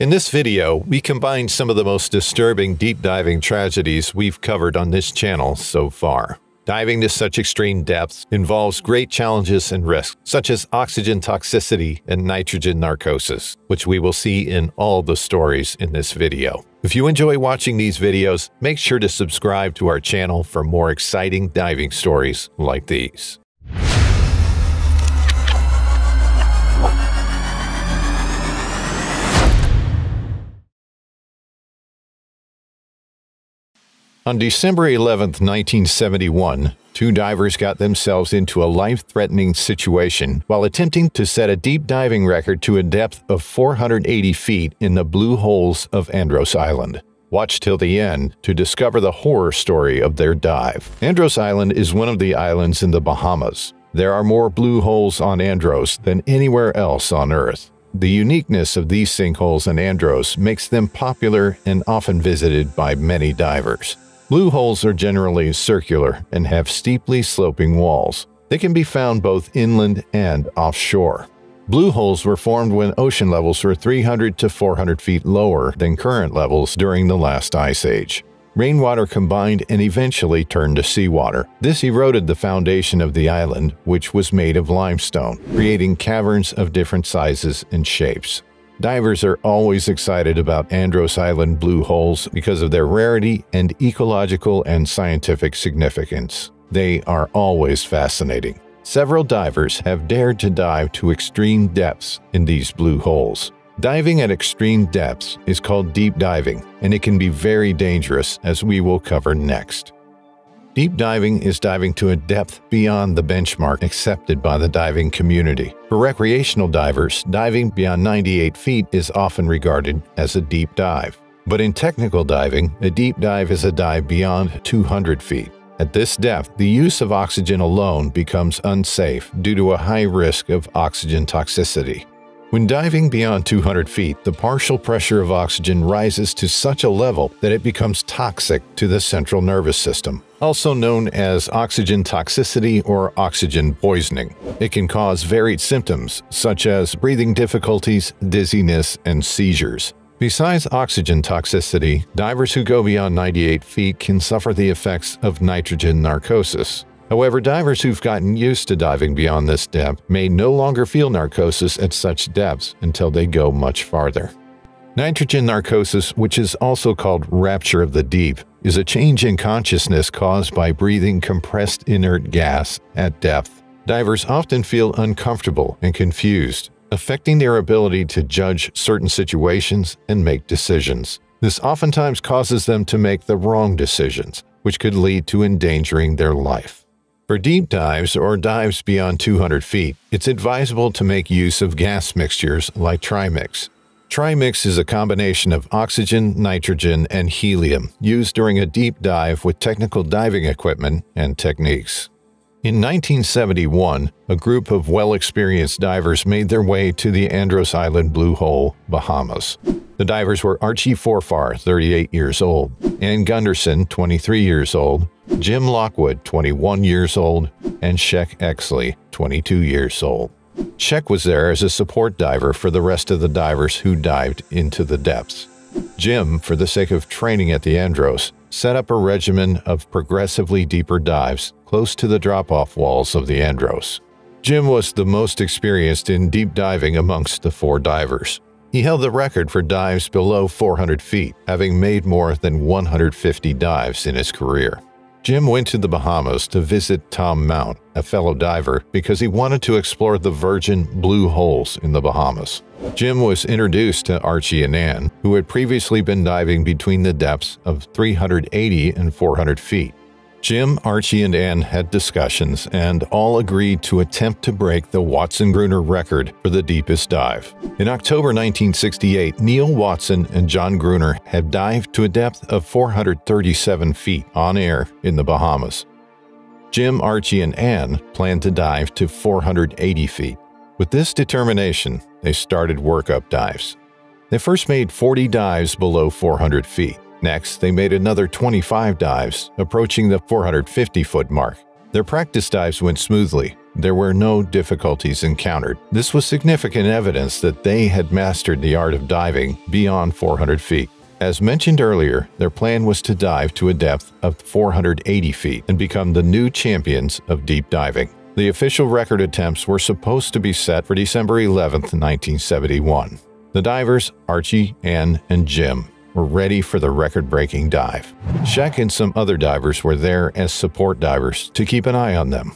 In this video, we combine some of the most disturbing deep diving tragedies we've covered on this channel so far. Diving to such extreme depths involves great challenges and risks, such as oxygen toxicity and nitrogen narcosis, which we will see in all the stories in this video. If you enjoy watching these videos, make sure to subscribe to our channel for more exciting diving stories like these. On December 11, 1971, two divers got themselves into a life-threatening situation while attempting to set a deep diving record to a depth of 480 feet in the blue holes of Andros Island. Watch till the end to discover the horror story of their dive. Andros Island is one of the islands in the Bahamas. There are more blue holes on Andros than anywhere else on Earth. The uniqueness of these sinkholes in Andros makes them popular and often visited by many divers. Blue holes are generally circular and have steeply sloping walls. They can be found both inland and offshore. Blue holes were formed when ocean levels were 300 to 400 feet lower than current levels during the last ice age. Rainwater combined and eventually turned to seawater. This eroded the foundation of the island, which was made of limestone, creating caverns of different sizes and shapes. Divers are always excited about Andros Island blue holes because of their rarity and ecological and scientific significance. They are always fascinating. Several divers have dared to dive to extreme depths in these blue holes. Diving at extreme depths is called deep diving, and it can be very dangerous, as we will cover next. Deep diving is diving to a depth beyond the benchmark accepted by the diving community. For recreational divers, diving beyond 98 feet is often regarded as a deep dive. But in technical diving, a deep dive is a dive beyond 200 feet. At this depth, the use of oxygen alone becomes unsafe due to a high risk of oxygen toxicity. When diving beyond 200 feet, the partial pressure of oxygen rises to such a level that it becomes toxic to the central nervous system, also known as oxygen toxicity or oxygen poisoning. It can cause varied symptoms such as breathing difficulties, dizziness, and seizures. Besides oxygen toxicity, divers who go beyond 98 feet can suffer the effects of nitrogen narcosis. However, divers who've gotten used to diving beyond this depth may no longer feel narcosis at such depths until they go much farther. Nitrogen narcosis, which is also called rapture of the deep, is a change in consciousness caused by breathing compressed inert gas at depth. Divers often feel uncomfortable and confused, affecting their ability to judge certain situations and make decisions. This oftentimes causes them to make the wrong decisions, which could lead to endangering their life. For deep dives or dives beyond 200 feet, it's advisable to make use of gas mixtures like Trimix. Trimix is a combination of oxygen, nitrogen, and helium used during a deep dive with technical diving equipment and techniques. In 1971, a group of well-experienced divers made their way to the Andros Island Blue Hole, Bahamas. The divers were Archie Forfar, 38 years old, Ann Gunderson, 23 years old, Jim Lockwood, 21 years old, and Sheck Exley, 22 years old. Sheck was there as a support diver for the rest of the divers who dived into the depths. Jim, for the sake of training at the Andros, set up a regimen of progressively deeper dives close to the drop-off walls of the Andros. Jim was the most experienced in deep diving amongst the four divers. He held the record for dives below 400 feet, having made more than 150 dives in his career. Jim went to the Bahamas to visit Tom Mount, a fellow diver, because he wanted to explore the virgin blue holes in the Bahamas. Jim was introduced to Archie and Ann, who had previously been diving between the depths of 380 and 400 feet. Jim, Archie, and Ann had discussions and all agreed to attempt to break the Watson-Gruner record for the deepest dive. In October 1968, Neil Watson and John Gruner had dived to a depth of 437 feet on air in the Bahamas. Jim, Archie, and Ann planned to dive to 480 feet. With this determination, they started workup dives. They first made 40 dives below 400 feet. Next, they made another 25 dives, approaching the 450-foot mark. Their practice dives went smoothly, there were no difficulties encountered. This was significant evidence that they had mastered the art of diving beyond 400 feet. As mentioned earlier, their plan was to dive to a depth of 480 feet and become the new champions of deep diving. The official record attempts were supposed to be set for December 11, 1971. The divers, Archie, Ann, and Jim, were ready for the record-breaking dive. Shek and some other divers were there as support divers to keep an eye on them.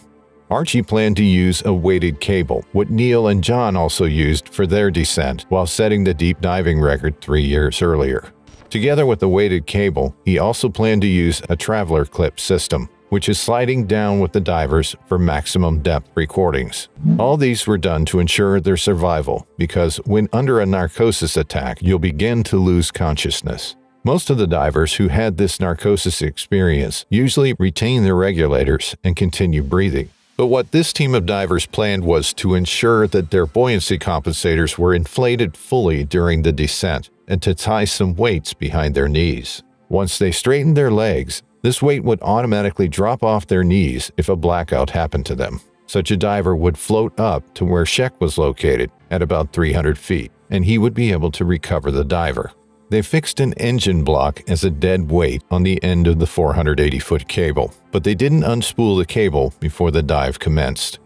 Archie planned to use a weighted cable, what Neil and John also used for their descent while setting the deep diving record 3 years earlier. Together with the weighted cable, he also planned to use a traveler clip system, which is sliding down with the divers for maximum depth recordings. All these were done to ensure their survival, because when under a narcosis attack, you'll begin to lose consciousness. Most of the divers who had this narcosis experience usually retain their regulators and continue breathing. But what this team of divers planned was to ensure that their buoyancy compensators were inflated fully during the descent and to tie some weights behind their knees. Once they straightened their legs, this weight would automatically drop off their knees if a blackout happened to them. Such a diver would float up to where Shek was located at about 300 feet, and he would be able to recover the diver. They fixed an engine block as a dead weight on the end of the 480-foot cable, but they didn't unspool the cable before the dive commenced.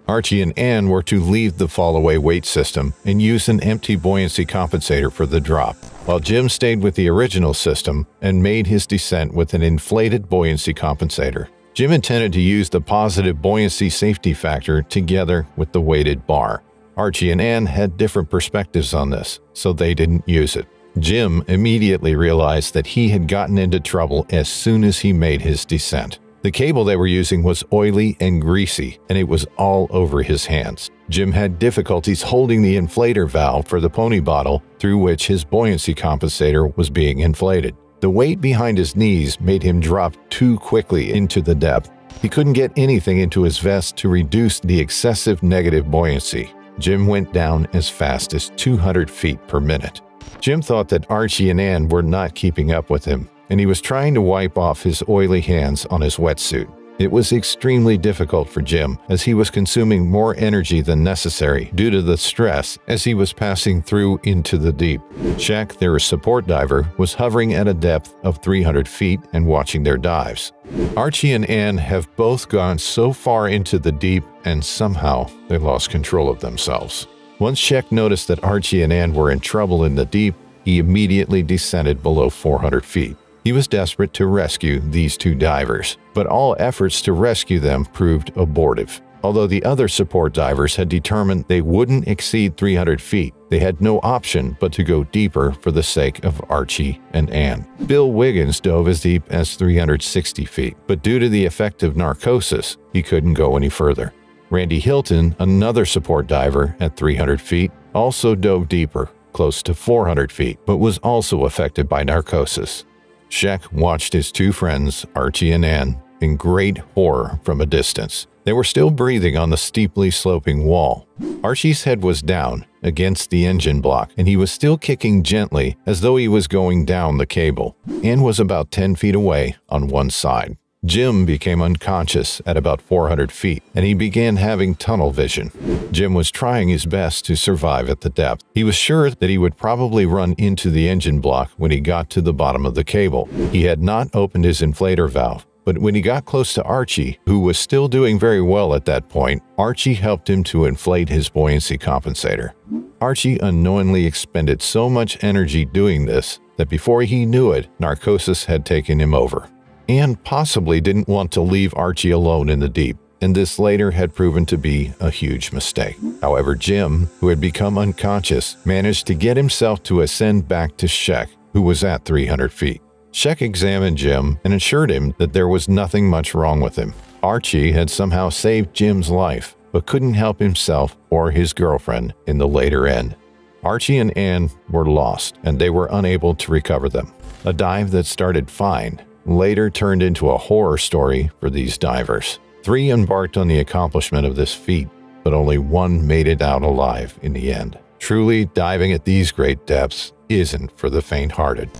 Archie and Ann were to leave the fall-away weight system and use an empty buoyancy compensator for the drop, while Jim stayed with the original system and made his descent with an inflated buoyancy compensator. Jim intended to use the positive buoyancy safety factor together with the weighted bar. Archie and Ann had different perspectives on this, so they didn't use it. Jim immediately realized that he had gotten into trouble as soon as he made his descent. The cable they were using was oily and greasy, and it was all over his hands. Jim had difficulties holding the inflator valve for the pony bottle through which his buoyancy compensator was being inflated. The weight behind his knees made him drop too quickly into the depth. He couldn't get anything into his vest to reduce the excessive negative buoyancy. Jim went down as fast as 200 feet per minute. Jim thought that Archie and Ann were not keeping up with him, and he was trying to wipe off his oily hands on his wetsuit. It was extremely difficult for Jim, as he was consuming more energy than necessary due to the stress as he was passing through into the deep. Shek, their support diver, was hovering at a depth of 300 feet and watching their dives. Archie and Ann have both gone so far into the deep, and somehow they lost control of themselves. Once Shek noticed that Archie and Ann were in trouble in the deep, he immediately descended below 400 feet. He was desperate to rescue these two divers, but all efforts to rescue them proved abortive. Although the other support divers had determined they wouldn't exceed 300 feet, they had no option but to go deeper for the sake of Archie and Ann. Bill Wiggins dove as deep as 360 feet, but due to the effect of narcosis, he couldn't go any further. Randy Hilton, another support diver at 300 feet, also dove deeper, close to 400 feet, but was also affected by narcosis. Shek watched his two friends, Archie and Ann, in great horror from a distance. They were still breathing on the steeply sloping wall. Archie's head was down against the engine block, and he was still kicking gently as though he was going down the cable. Ann was about 10 feet away on one side. Jim became unconscious at about 400 feet, and he began having tunnel vision. Jim was trying his best to survive at the depth. He was sure that he would probably run into the engine block when he got to the bottom of the cable. He had not opened his inflator valve, but when he got close to Archie, who was still doing very well at that point, Archie helped him to inflate his buoyancy compensator. Archie unknowingly expended so much energy doing this that before he knew it, narcosis had taken him over. Ann possibly didn't want to leave Archie alone in the deep, and this later had proven to be a huge mistake. However, Jim, who had become unconscious, managed to get himself to ascend back to Shek, who was at 300 feet. Shek examined Jim and assured him that there was nothing much wrong with him. Archie had somehow saved Jim's life, but couldn't help himself or his girlfriend in the later end. Archie and Ann were lost, and they were unable to recover them. A dive that started fine later turned into a horror story for these divers. 3 embarked on the accomplishment of this feat, but only 1 made it out alive in the end. Truly, diving at these great depths isn't for the faint-hearted.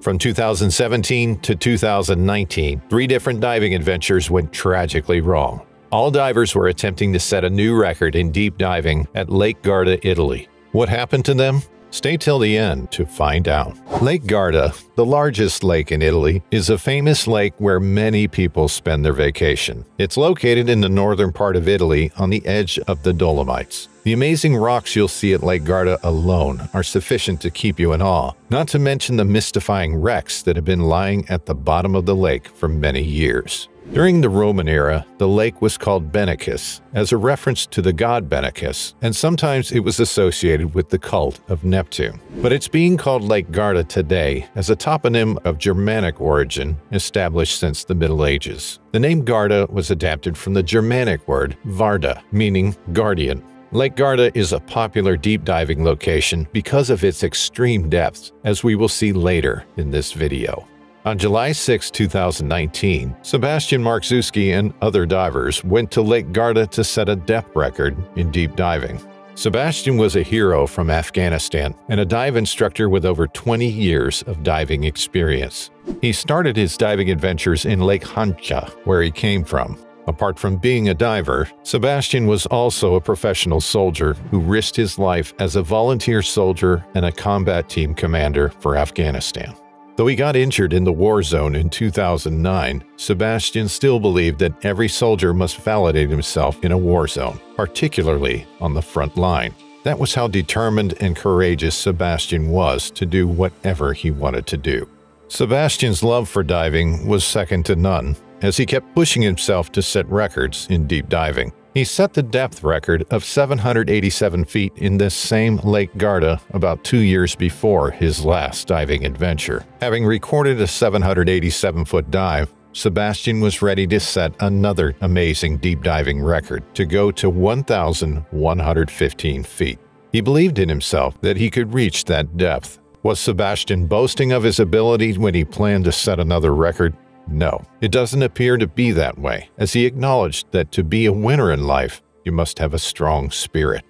From 2017 to 2019, 3 different diving adventures went tragically wrong. All divers were attempting to set a new record in deep diving at Lake Garda, Italy. What happened to them? Stay till the end to find out. Lake Garda, the largest lake in Italy, is a famous lake where many people spend their vacation. It's located in the northern part of Italy on the edge of the Dolomites. The amazing rocks you'll see at Lake Garda alone are sufficient to keep you in awe, not to mention the mystifying wrecks that have been lying at the bottom of the lake for many years. During the Roman era, the lake was called Benacus, as a reference to the god Benacus, and sometimes it was associated with the cult of Neptune. But it's being called Lake Garda today as a toponym of Germanic origin established since the Middle Ages. The name Garda was adapted from the Germanic word Varda, meaning guardian. Lake Garda is a popular deep diving location because of its extreme depths, as we will see later in this video. On July 6, 2019, Sebastian Marczewski and other divers went to Lake Garda to set a depth record in deep diving. Sebastian was a hero from Afghanistan and a dive instructor with over 20 years of diving experience. He started his diving adventures in Lake Hancha, where he came from. Apart from being a diver, Sebastian was also a professional soldier who risked his life as a volunteer soldier and a combat team commander for Afghanistan. Though he got injured in the war zone in 2009, Sebastian still believed that every soldier must validate himself in a war zone, particularly on the front line. That was how determined and courageous Sebastian was to do whatever he wanted to do. Sebastian's love for diving was second to none, as he kept pushing himself to set records in deep diving. He set the depth record of 787 feet in this same Lake Garda about 2 years before his last diving adventure. Having recorded a 787-foot dive, Sebastian was ready to set another amazing deep diving record to go to 1,115 feet. He believed in himself that he could reach that depth. Was Sebastian boasting of his ability when he planned to set another record? No, it doesn't appear to be that way, as he acknowledged that to be a winner in life, you must have a strong spirit.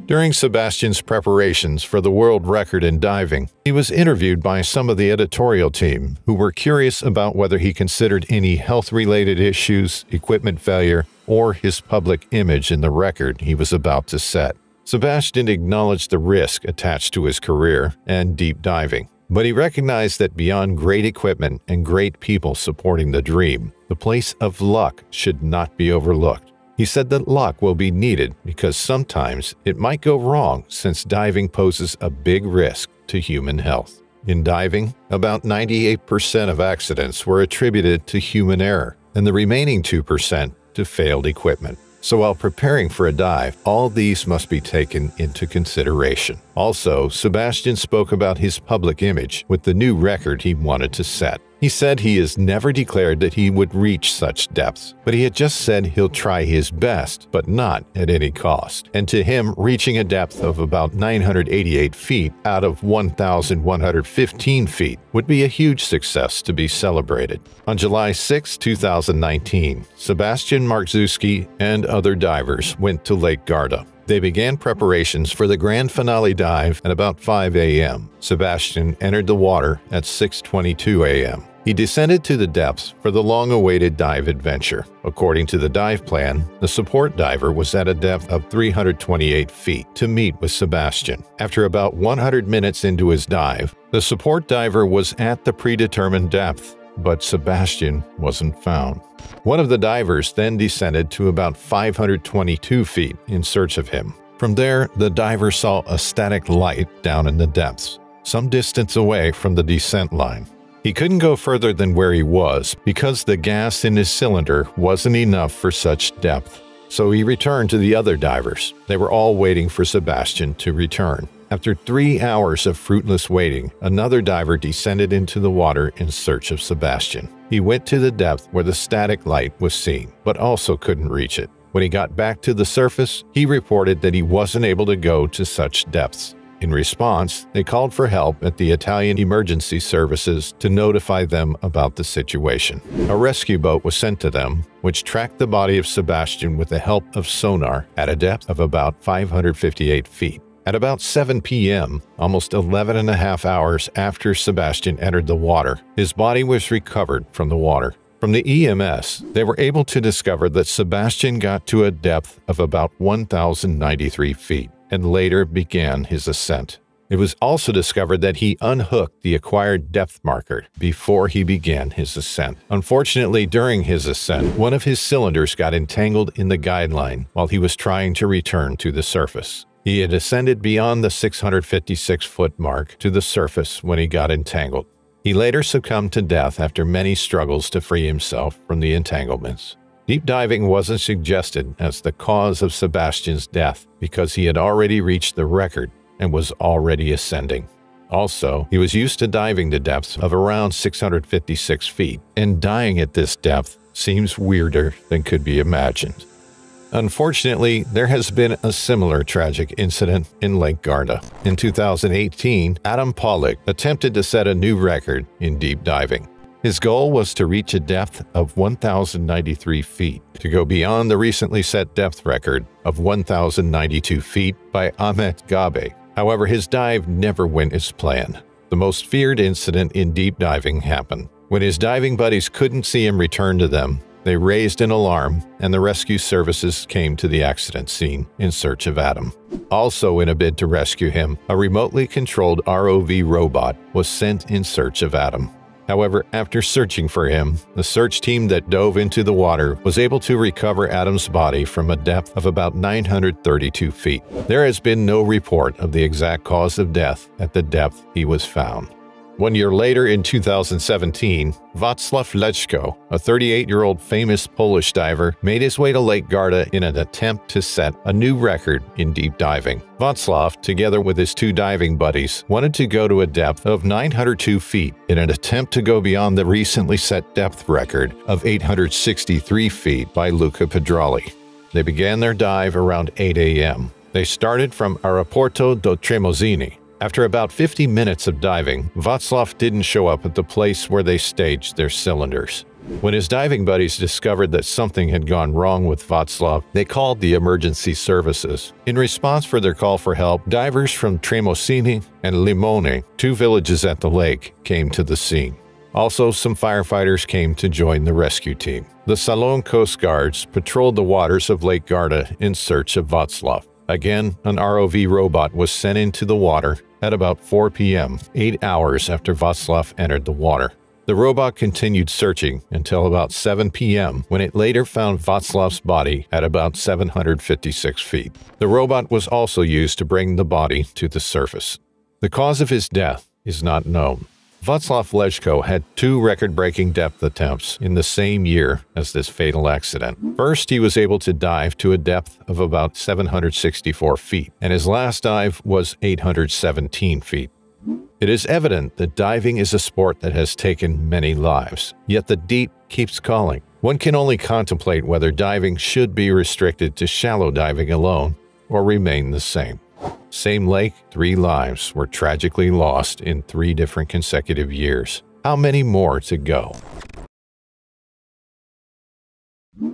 During Sebastian's preparations for the world record in diving, he was interviewed by some of the editorial team who were curious about whether he considered any health-related issues, equipment failure, or his public image in the record he was about to set. Sebastian acknowledged the risk attached to his career and deep diving. But he recognized that beyond great equipment and great people supporting the dream, the place of luck should not be overlooked. He said that luck will be needed because sometimes it might go wrong since diving poses a big risk to human health. In diving, about 98% of accidents were attributed to human error, and the remaining 2% to failed equipment. So while preparing for a dive, all these must be taken into consideration. Also, Sebastian spoke about his public image with the new record he wanted to set. He said he has never declared that he would reach such depths, but he had just said he'll try his best, but not at any cost. And to him, reaching a depth of about 988 feet out of 1,115 feet would be a huge success to be celebrated. On July 6, 2019, Sebastian Marczewski and other divers went to Lake Garda. They began preparations for the grand finale dive at about 5 a.m. Sebastian entered the water at 6:22 a.m. He descended to the depths for the long-awaited dive adventure. According to the dive plan, the support diver was at a depth of 328 feet to meet with Sebastian. After about 100 minutes into his dive, the support diver was at the predetermined depth, but Sebastian wasn't found. One of the divers then descended to about 522 feet in search of him. From there, the diver saw a static light down in the depths, some distance away from the descent line. He couldn't go further than where he was because the gas in his cylinder wasn't enough for such depth. So he returned to the other divers. They were all waiting for Sebastian to return. After 3 hours of fruitless waiting, another diver descended into the water in search of Sebastian. He went to the depth where the static light was seen, but also couldn't reach it. When he got back to the surface, he reported that he wasn't able to go to such depths. In response, they called for help at the Italian emergency services to notify them about the situation. A rescue boat was sent to them, which tracked the body of Sebastian with the help of sonar at a depth of about 558 feet. At about 7 p.m., almost 11 and a half hours after Sebastian entered the water, his body was recovered from the water. From the EMS, they were able to discover that Sebastian got to a depth of about 1,093 feet and later began his ascent. It was also discovered that he unhooked the acquired depth marker before he began his ascent. Unfortunately, during his ascent, one of his cylinders got entangled in the guideline while he was trying to return to the surface. He had ascended beyond the 656-foot mark to the surface when he got entangled. He later succumbed to death after many struggles to free himself from the entanglements. Deep diving wasn't suggested as the cause of Sebastian's death because he had already reached the record and was already ascending. Also, he was used to diving to depths of around 656 feet, and dying at this depth seems weirder than could be imagined. Unfortunately, there has been a similar tragic incident in Lake Garda. In 2018, Adam Pollock attempted to set a new record in deep diving. His goal was to reach a depth of 1,093 feet, to go beyond the recently set depth record of 1,092 feet by Ahmet Gabe. However, his dive never went as planned. The most feared incident in deep diving happened. When his diving buddies couldn't see him return to them, they raised an alarm, and the rescue services came to the accident scene in search of Adam. Also in a bid to rescue him, a remotely controlled ROV robot was sent in search of Adam. However, after searching for him, the search team that dove into the water was able to recover Adam's body from a depth of about 932 feet. There has been no report of the exact cause of death at the depth he was found. 1 year later, in 2017, Wacław Leczko, a 38-year-old famous Polish diver, made his way to Lake Garda in an attempt to set a new record in deep diving. Wacław, together with his two diving buddies, wanted to go to a depth of 902 feet in an attempt to go beyond the recently set depth record of 863 feet by Luca Pedrali. They began their dive around 8 a.m. They started from Aeroporto do Tremosini. After about 50 minutes of diving, Wacław didn't show up at the place where they staged their cylinders. When his diving buddies discovered that something had gone wrong with Wacław, they called the emergency services. In response for their call for help, divers from Tremosini and Limone, two villages at the lake, came to the scene. Also, some firefighters came to join the rescue team. The Salon Coast Guards patrolled the waters of Lake Garda in search of Wacław. Again, an ROV robot was sent into the water at about 4 p.m., 8 hours after Wacław entered the water. The robot continued searching until about 7 p.m., when it later found Wacław's body at about 756 feet. The robot was also used to bring the body to the surface. The cause of his death is not known. Wacław Leczko had two record-breaking depth attempts in the same year as this fatal accident. First, he was able to dive to a depth of about 764 feet, and his last dive was 817 feet. It is evident that diving is a sport that has taken many lives, yet the deep keeps calling. One can only contemplate whether diving should be restricted to shallow diving alone or remain the same. Same lake, 3 lives were tragically lost in 3 different consecutive years. How many more to go?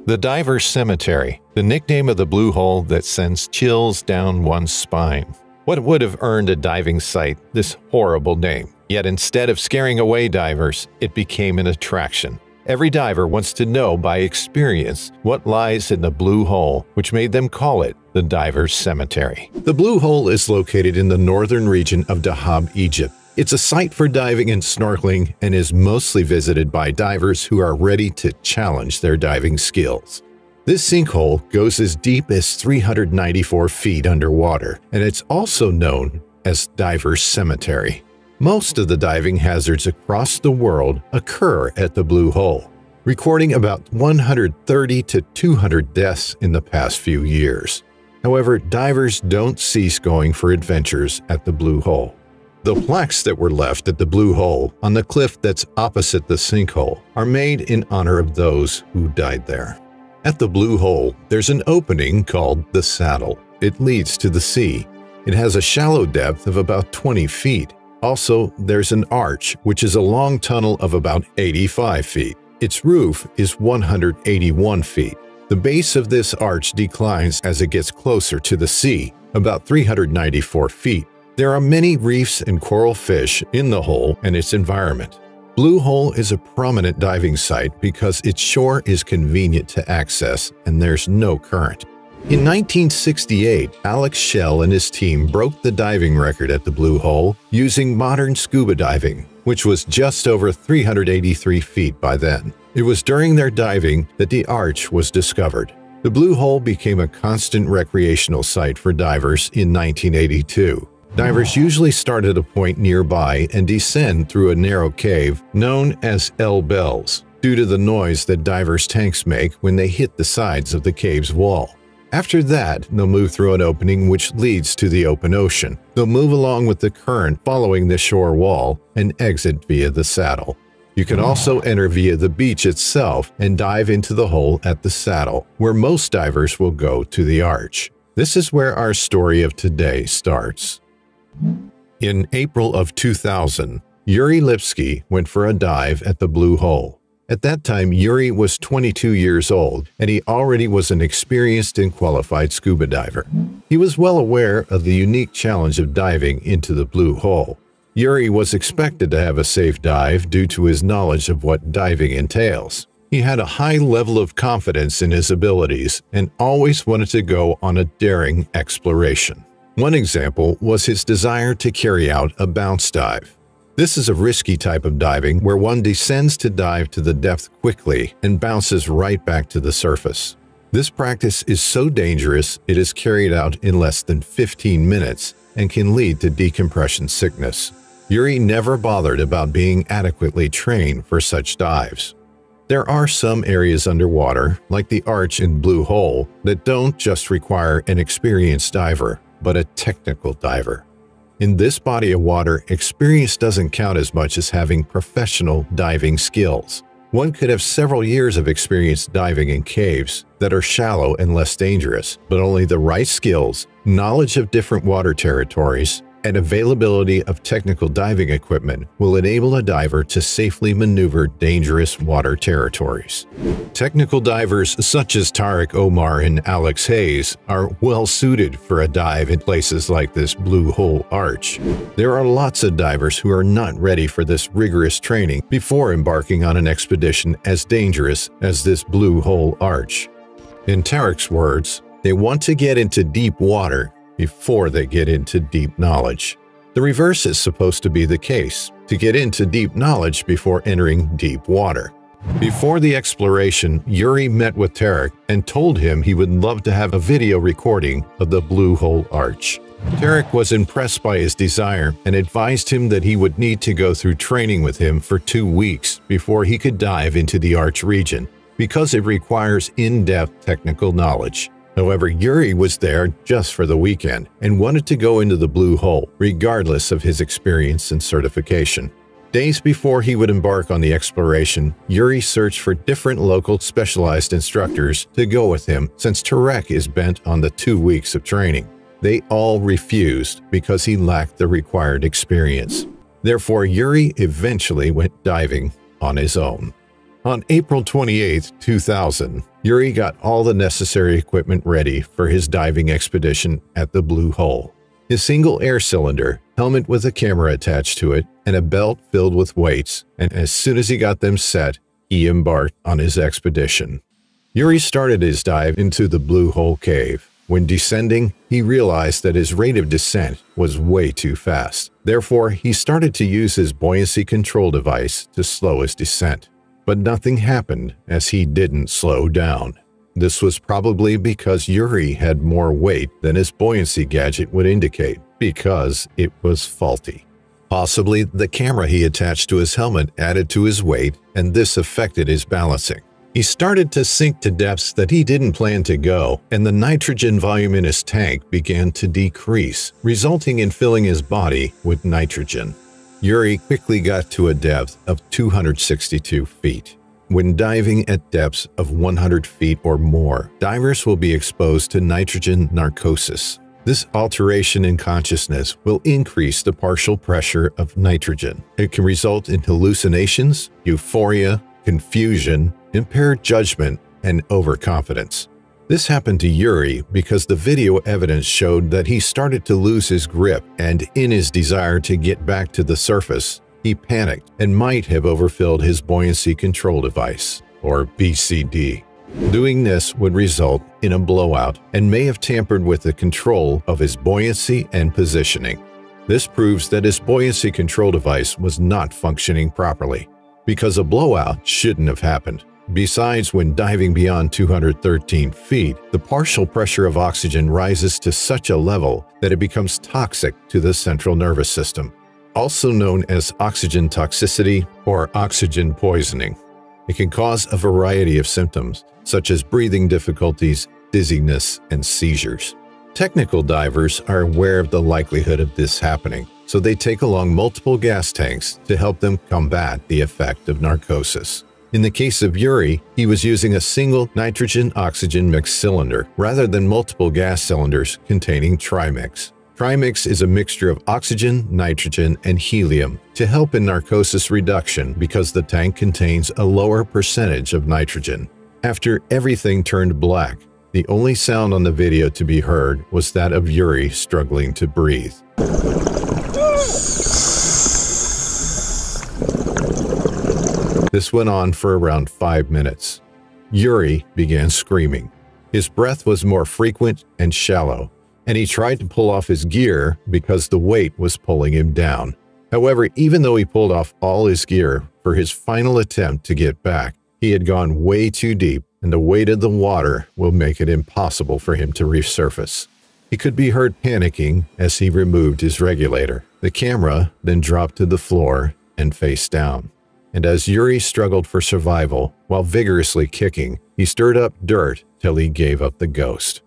The Diver's Cemetery, the nickname of the blue hole that sends chills down one's spine. What would have earned a diving site this horrible name? Yet instead of scaring away divers, it became an attraction. Every diver wants to know by experience what lies in the blue hole, which made them call it the Diver's Cemetery. The Blue Hole is located in the northern region of Dahab, Egypt. It's a site for diving and snorkeling and is mostly visited by divers who are ready to challenge their diving skills. This sinkhole goes as deep as 394 feet underwater, and it's also known as Diver's Cemetery. Most of the diving hazards across the world occur at the Blue Hole, recording about 130 to 200 deaths in the past few years. However, divers don't cease going for adventures at the Blue Hole. The plaques that were left at the Blue Hole on the cliff that's opposite the sinkhole are made in honor of those who died there. At the Blue Hole, there's an opening called the Saddle. It leads to the sea. It has a shallow depth of about 20 feet. Also, there's an arch, which is a long tunnel of about 85 feet. Its roof is 181 feet. The base of this arch declines as it gets closer to the sea, about 394 feet. There are many reefs and coral fish in the hole and its environment. Blue Hole is a prominent diving site because its shore is convenient to access and there's no current. In 1968, Alex Shell and his team broke the diving record at the Blue Hole using modern scuba diving, which was just over 383 feet by then. It was during their diving that the arch was discovered. The Blue Hole became a constant recreational site for divers in 1982. Divers usually start at a point nearby and descend through a narrow cave known as El Bells, due to the noise that divers' tanks make when they hit the sides of the cave's wall. After that, they'll move through an opening which leads to the open ocean. They'll move along with the current following the shore wall and exit via the saddle. You can also enter via the beach itself and dive into the hole at the saddle, where most divers will go to the arch. This is where our story of today starts. In April of 2000, Yuri Lipsky went for a dive at the Blue Hole. At that time, Yuri was 22 years old, and he already was an experienced and qualified scuba diver. He was well aware of the unique challenge of diving into the Blue Hole. Yuri was expected to have a safe dive due to his knowledge of what diving entails. He had a high level of confidence in his abilities and always wanted to go on a daring exploration. One example was his desire to carry out a bounce dive. This is a risky type of diving where one descends to dive to the depth quickly and bounces right back to the surface. This practice is so dangerous it is carried out in less than 15 minutes and can lead to decompression sickness. Yuri never bothered about being adequately trained for such dives. There are some areas underwater, like the arch in Blue Hole, that don't just require an experienced diver, but a technical diver. In this body of water, experience doesn't count as much as having professional diving skills. One could have several years of experience diving in caves that are shallow and less dangerous, but only the right skills, knowledge of different water territories, and availability of technical diving equipment will enable a diver to safely maneuver dangerous water territories. Technical divers such as Tariq Omar and Alex Hayes are well suited for a dive in places like this Blue Hole arch. There are lots of divers who are not ready for this rigorous training before embarking on an expedition as dangerous as this Blue Hole arch. In Tariq's words, they want to get into deep water before they get into deep knowledge. The reverse is supposed to be the case, to get into deep knowledge before entering deep water. Before the exploration, Yuri met with Tariq and told him he would love to have a video recording of the Blue Hole arch. Tariq was impressed by his desire and advised him that he would need to go through training with him for 2 weeks before he could dive into the arch region, because it requires in-depth technical knowledge. However, Yuri was there just for the weekend and wanted to go into the Blue Hole, regardless of his experience and certification. Days before he would embark on the exploration, Yuri searched for different local specialized instructors to go with him since Tariq is bent on the 2 weeks of training. They all refused because he lacked the required experience. Therefore, Yuri eventually went diving on his own. On April 28, 2000, Yuri got all the necessary equipment ready for his diving expedition at the Blue Hole. His single air cylinder, helmet with a camera attached to it, and a belt filled with weights, and as soon as he got them set, he embarked on his expedition. Yuri started his dive into the Blue Hole cave. When descending, he realized that his rate of descent was way too fast. Therefore, he started to use his buoyancy control device to slow his descent. But nothing happened as he didn't slow down. This was probably because Yuri had more weight than his buoyancy gadget would indicate, because it was faulty. Possibly the camera he attached to his helmet added to his weight, and this affected his balancing. He started to sink to depths that he didn't plan to go, and the nitrogen volume in his tank began to decrease, resulting in filling his body with nitrogen. Yuri quickly got to a depth of 262 feet. When diving at depths of 100 feet or more, divers will be exposed to nitrogen narcosis. This alteration in consciousness will increase the partial pressure of nitrogen. It can result in hallucinations, euphoria, confusion, impaired judgment, and overconfidence. This happened to Yuri because the video evidence showed that he started to lose his grip, and in his desire to get back to the surface, he panicked and might have overfilled his buoyancy control device, or BCD. Doing this would result in a blowout and may have tampered with the control of his buoyancy and positioning. This proves that his buoyancy control device was not functioning properly, because a blowout shouldn't have happened. Besides, when diving beyond 213 feet, the partial pressure of oxygen rises to such a level that it becomes toxic to the central nervous system, also known as oxygen toxicity or oxygen poisoning. It can cause a variety of symptoms, such as breathing difficulties, dizziness, and seizures. Technical divers are aware of the likelihood of this happening, so they take along multiple gas tanks to help them combat the effect of narcosis. In the case of Yuri, he was using a single nitrogen-oxygen mixed cylinder rather than multiple gas cylinders containing trimix. Trimix is a mixture of oxygen, nitrogen, and helium to help in narcosis reduction because the tank contains a lower percentage of nitrogen. After everything turned black, the only sound on the video to be heard was that of Yuri struggling to breathe. This went on for around 5 minutes. Yuri began screaming. His breath was more frequent and shallow, and he tried to pull off his gear because the weight was pulling him down. However, even though he pulled off all his gear for his final attempt to get back, he had gone way too deep, and the weight of the water will make it impossible for him to resurface. He could be heard panicking as he removed his regulator. The camera then dropped to the floor and face down. And as Yuri struggled for survival while vigorously kicking, he stirred up dirt till he gave up the ghost.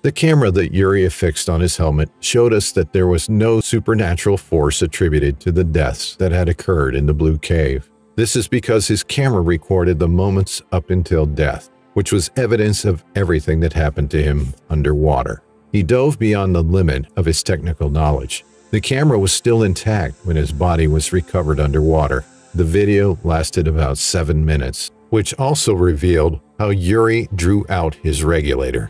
The camera that Yuri affixed on his helmet showed us that there was no supernatural force attributed to the deaths that had occurred in the Blue Cave. This is because his camera recorded the moments up until death, which was evidence of everything that happened to him underwater. He dove beyond the limit of his technical knowledge. The camera was still intact when his body was recovered underwater. The video lasted about 7 minutes, which also revealed how Yuri drew out his regulator.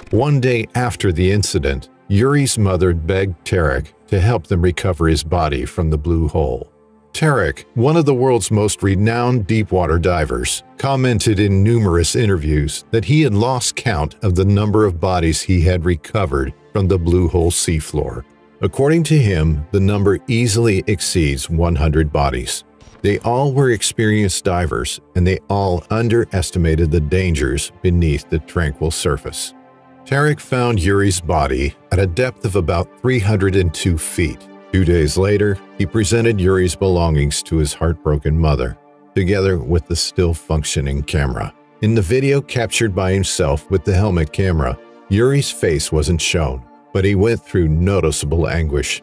One day after the incident, Yuri's mother begged Tarek to help them recover his body from the blue hole. Tarek, one of the world's most renowned deepwater divers, commented in numerous interviews that he had lost count of the number of bodies he had recovered from the blue hole seafloor. According to him, the number easily exceeds 100 bodies. They all were experienced divers, and they all underestimated the dangers beneath the tranquil surface. Tarek found Yuri's body at a depth of about 302 feet. 2 days later, he presented Yuri's belongings to his heartbroken mother, together with the still-functioning camera. In the video captured by himself with the helmet camera, Yuri's face wasn't shown, but he went through noticeable anguish.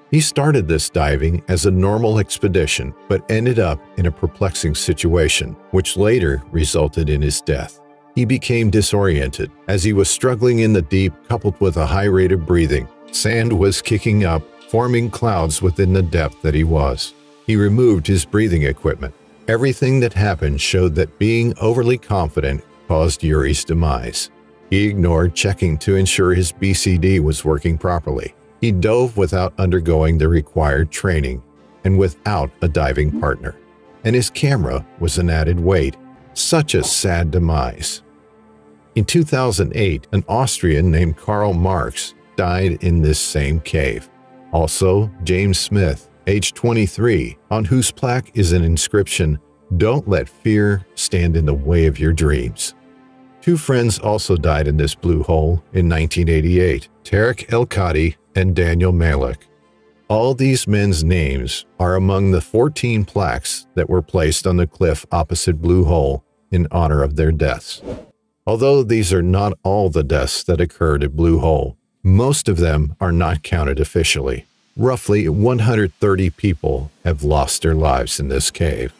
He started this diving as a normal expedition, but ended up in a perplexing situation, which later resulted in his death. He became disoriented as he was struggling in the deep, coupled with a high rate of breathing. Sand was kicking up, forming clouds within the depth that he was. He removed his breathing equipment. Everything that happened showed that being overly confident caused Yuri's demise. He ignored checking to ensure his BCD was working properly. He dove without undergoing the required training and without a diving partner. And his camera was an added weight. Such a sad demise. In 2008, an Austrian named Karl Marx died in this same cave. Also, James Smith, age 23, on whose plaque is an inscription, "Don't let fear stand in the way of your dreams." 2 friends also died in this blue hole in 1988, Tarek El-Kadi and Daniel Malik. All these men's names are among the 14 plaques that were placed on the cliff opposite Blue Hole in honor of their deaths. Although these are not all the deaths that occurred at Blue Hole, most of them are not counted officially. Roughly 130 people have lost their lives in this cave.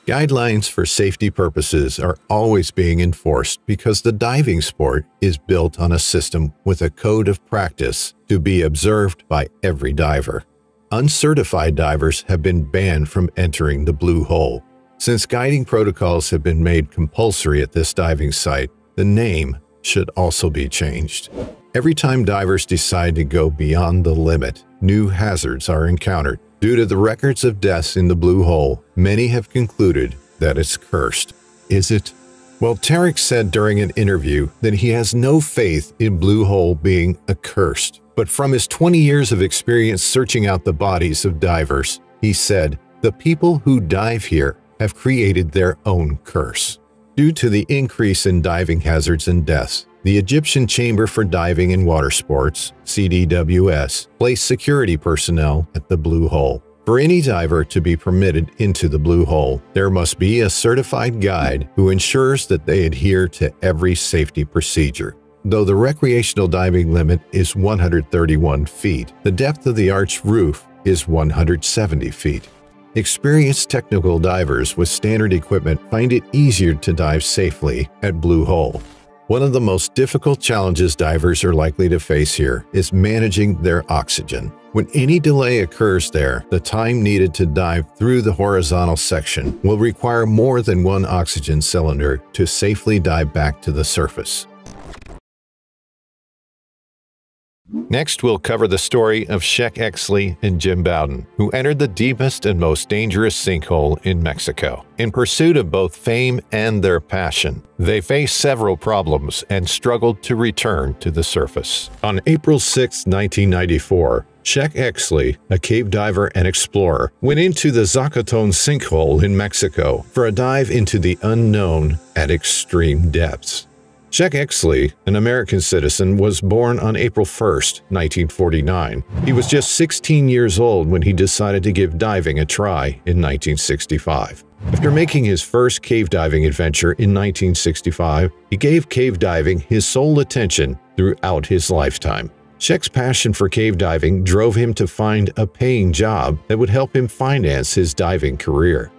Guidelines for safety purposes are always being enforced because the diving sport is built on a system with a code of practice to be observed by every diver. Uncertified divers have been banned from entering the Blue Hole. Since guiding protocols have been made compulsory at this diving site, the name should also be changed. Every time divers decide to go beyond the limit, new hazards are encountered. Due to the records of deaths in the Blue Hole, many have concluded that it's cursed. Is it? Well, Tarek said during an interview that he has no faith in Blue Hole being accursed. But from his 20 years of experience searching out the bodies of divers, he said, "The people who dive here have created their own curse." Due to the increase in diving hazards and deaths, the Egyptian Chamber for Diving and Water Sports, CDWS, placed security personnel at the Blue Hole. For any diver to be permitted into the Blue Hole, there must be a certified guide who ensures that they adhere to every safety procedure. Though the recreational diving limit is 131 feet, the depth of the arched roof is 170 feet. Experienced technical divers with standard equipment find it easier to dive safely at Blue Hole. One of the most difficult challenges divers are likely to face here is managing their oxygen. When any delay occurs there, the time needed to dive through the horizontal section will require more than one oxygen cylinder to safely dive back to the surface. Next, we'll cover the story of Sheck Exley and Jim Bowden, who entered the deepest and most dangerous sinkhole in Mexico. In pursuit of both fame and their passion, they faced several problems and struggled to return to the surface. On April 6, 1994, Sheck Exley, a cave diver and explorer, went into the Zacatón sinkhole in Mexico for a dive into the unknown at extreme depths. Sheck Exley, an American citizen, was born on April 1, 1949. He was just 16 years old when he decided to give diving a try in 1965. After making his first cave diving adventure in 1965, he gave cave diving his sole attention throughout his lifetime. Sheck's passion for cave diving drove him to find a paying job that would help him finance his diving career.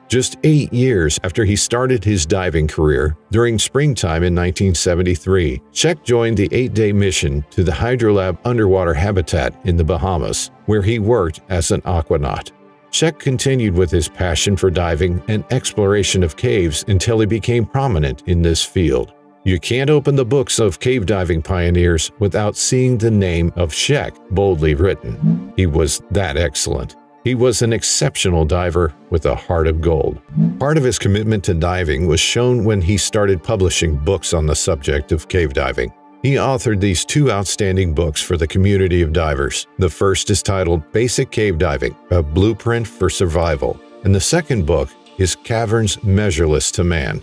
Just 8 years after he started his diving career, during springtime in 1973, Sheck joined the 8-day mission to the Hydrolab underwater habitat in the Bahamas, where he worked as an aquanaut. Sheck continued with his passion for diving and exploration of caves until he became prominent in this field. You can't open the books of cave diving pioneers without seeing the name of Sheck boldly written. He was that excellent. He was an exceptional diver with a heart of gold. Part of his commitment to diving was shown when he started publishing books on the subject of cave diving. He authored these 2 outstanding books for the community of divers. The first is titled Basic Cave Diving, A Blueprint for Survival, and the second book is Caverns Measureless to Man.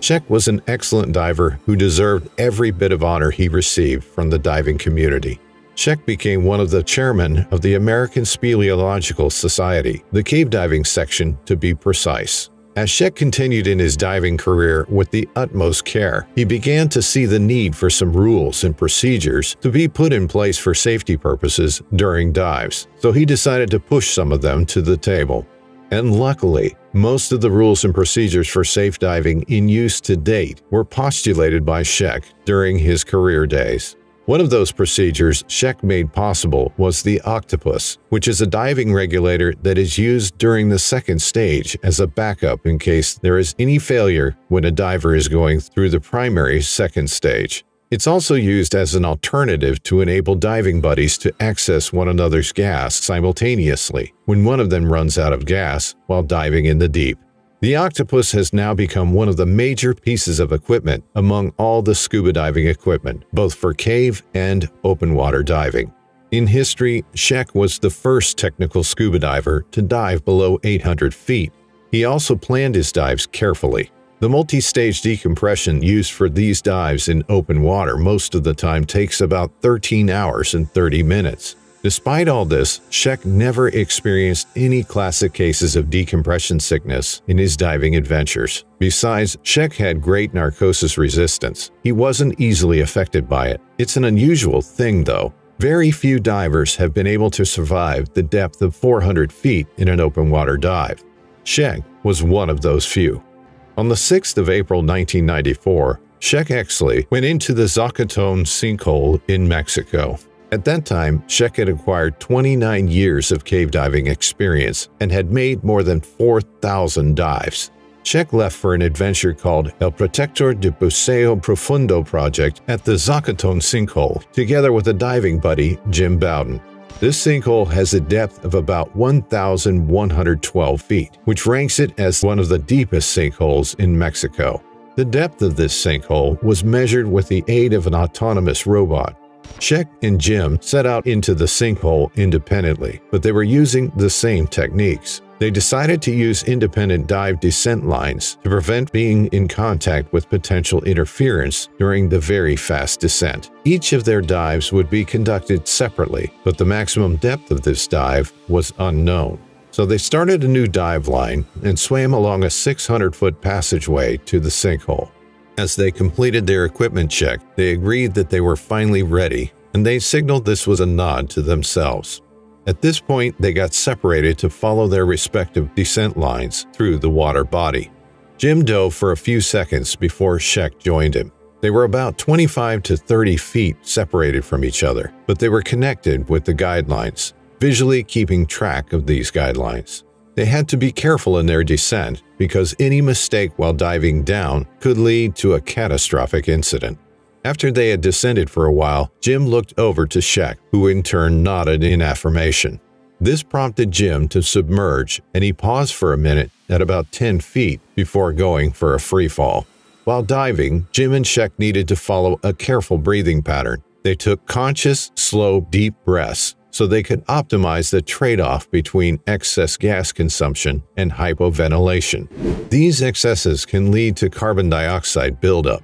Sheck was an excellent diver who deserved every bit of honor he received from the diving community. Sheck became one of the chairmen of the American Speleological Society, the cave diving section to be precise. As Sheck continued in his diving career with the utmost care, he began to see the need for some rules and procedures to be put in place for safety purposes during dives, so he decided to push some of them to the table. And luckily, most of the rules and procedures for safe diving in use to date were postulated by Sheck during his career days. One of those procedures Sheck made possible was the octopus, which is a diving regulator that is used during the second stage as a backup in case there is any failure when a diver is going through the primary second stage. It's also used as an alternative to enable diving buddies to access one another's gas simultaneously when one of them runs out of gas while diving in the deep. The octopus has now become one of the major pieces of equipment among all the scuba diving equipment, both for cave and open water diving. In history, Sheck was the first technical scuba diver to dive below 800 feet. He also planned his dives carefully. The multi-stage decompression used for these dives in open water most of the time takes about 13 hours and 30 minutes. Despite all this, Sheck never experienced any classic cases of decompression sickness in his diving adventures. Besides, Sheck had great narcosis resistance. He wasn't easily affected by it. It's an unusual thing, though. Very few divers have been able to survive the depth of 400 feet in an open water dive. Sheck was one of those few. On the 6th of April 1994, Sheck Exley went into the Zacatón sinkhole in Mexico. At that time, Sheck had acquired 29 years of cave diving experience and had made more than 4,000 dives. Czech left for an adventure called El Protector de Buceo Profundo project at the Zakatone sinkhole, together with a diving buddy, Jim Bowden. This sinkhole has a depth of about 1,112 feet, which ranks it as one of the deepest sinkholes in Mexico. The depth of this sinkhole was measured with the aid of an autonomous robot. Czech and Jim set out into the sinkhole independently, but they were using the same techniques. They decided to use independent dive descent lines to prevent being in contact with potential interference during the very fast descent. Each of their dives would be conducted separately, but the maximum depth of this dive was unknown. So they started a new dive line and swam along a 600-foot passageway to the sinkhole. As they completed their equipment check, they agreed that they were finally ready, and they signaled this was a nod to themselves. At this point, they got separated to follow their respective descent lines through the water body. Jim dove for a few seconds before Czech joined him. They were about 25 to 30 feet separated from each other, but they were connected with the guidelines, visually keeping track of these guidelines. They had to be careful in their descent because any mistake while diving down could lead to a catastrophic incident. After they had descended for a while, Jim looked over to Czech, who in turn nodded in affirmation. This prompted Jim to submerge, and he paused for a minute at about 10 feet before going for a free fall. While diving, Jim and Czech needed to follow a careful breathing pattern. They took conscious, slow, deep breaths so they could optimize the trade-off between excess gas consumption and hypoventilation. These excesses can lead to carbon dioxide buildup.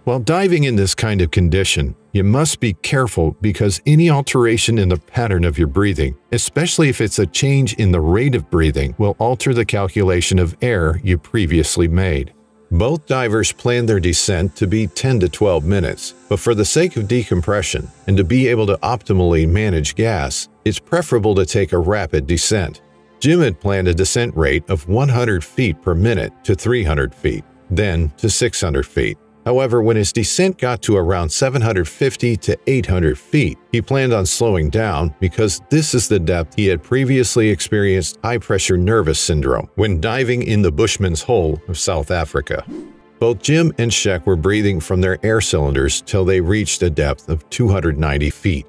While diving in this kind of condition, you must be careful because any alteration in the pattern of your breathing, especially if it's a change in the rate of breathing, will alter the calculation of air you previously made. Both divers planned their descent to be 10 to 12 minutes, but for the sake of decompression and to be able to optimally manage gas, it's preferable to take a rapid descent. Jim had planned a descent rate of 100 feet per minute to 300 feet, then to 600 feet. However, when his descent got to around 750 to 800 feet, he planned on slowing down because this is the depth he had previously experienced high-pressure nervous syndrome when diving in the Bushman's Hole of South Africa. Both Jim and Czech were breathing from their air cylinders till they reached a depth of 290 feet.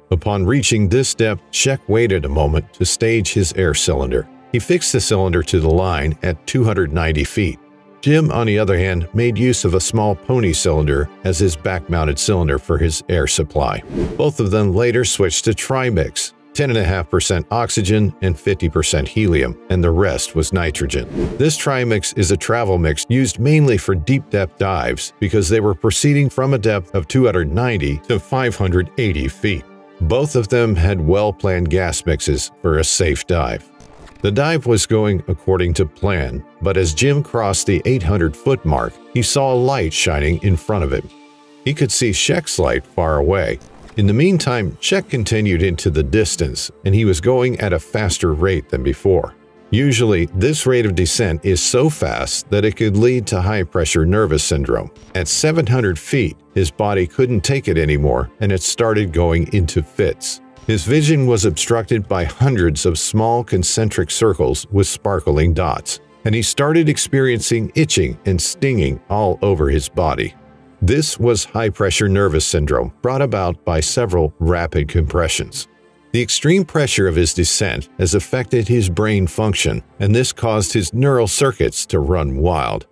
Upon reaching this depth, Czech waited a moment to stage his air cylinder. He fixed the cylinder to the line at 290 feet. Jim, on the other hand, made use of a small pony cylinder as his back-mounted cylinder for his air supply. Both of them later switched to Trimix, 10.5% oxygen and 50% helium, and the rest was nitrogen. This Trimix is a travel mix used mainly for deep-depth dives because they were proceeding from a depth of 290 to 580 feet. Both of them had well-planned gas mixes for a safe dive. The dive was going according to plan, but as Jim crossed the 800-foot mark, he saw a light shining in front of him. He could see Czech's light far away. In the meantime, Czech continued into the distance, and he was going at a faster rate than before. Usually, this rate of descent is so fast that it could lead to high-pressure nervous syndrome. At 700 feet, his body couldn't take it anymore, and it started going into fits. His vision was obstructed by hundreds of small concentric circles with sparkling dots, and he started experiencing itching and stinging all over his body. This was high-pressure nervous syndrome brought about by several rapid compressions. The extreme pressure of his descent has affected his brain function, and this caused his neural circuits to run wild.